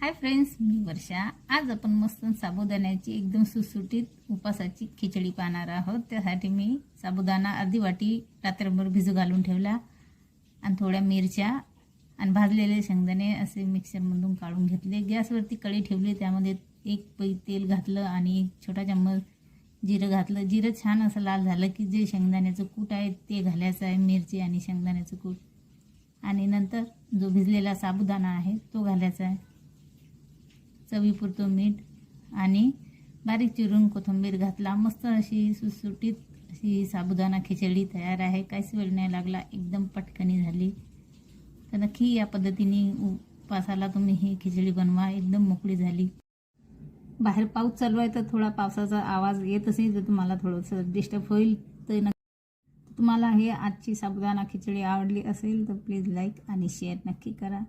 Hi friends, मी वर्षा। आज आपण मस्त साबुदाण्याची एकदम सुटसुटीत उपासाची खिचडी पाहणार आहोत। त्यासाठी मी साबुदाणा अर्धी वाटी रात्रभर भिजू घालून ठेवला आणि थोड्या मिरच्या आणि भाजलेले शेंगदाणे असे मिक्सरमधून काढून घेतले। गॅसवरती कढई ठेवली, त्यामध्ये एक पै तेल घातलं आणि एक छोटा चम्मच जिरं घातलं। जिरं छान असं लाल झालं की जे शेंगदाण्याचं कूट आहे ते घालायचं आहे, मिरची आणि शेंगदाण्याचं कूट, आणि नंतर जो भिजलेला साबुदाणा आहे तो घालायचा आहे। चवीपुरतं मीठ आणि बारीक चिरून कोथिंबीर घातला। मस्त अशी सुटसुटीत अशी साबुदाणा खिचडी तयार आहे। काहीच वेळ नाही लागला, एकदम पटकनी झाली। तर नक्की या पद्धतीने उपासाला तुम्ही ही खिचडी बनवा, एकदम मोकळी झाली। बाहेर पाऊस चालू आहे तर थोडा पावसाचा आवाज येत असेल तर तुम्हाला थोडंसं डिस्टर्ब होईल। तर तुम्हाला हे आजची साबुदाणा खिचडी आवडली असेल तर प्लीज लाईक आणि शेअर नक्की करा।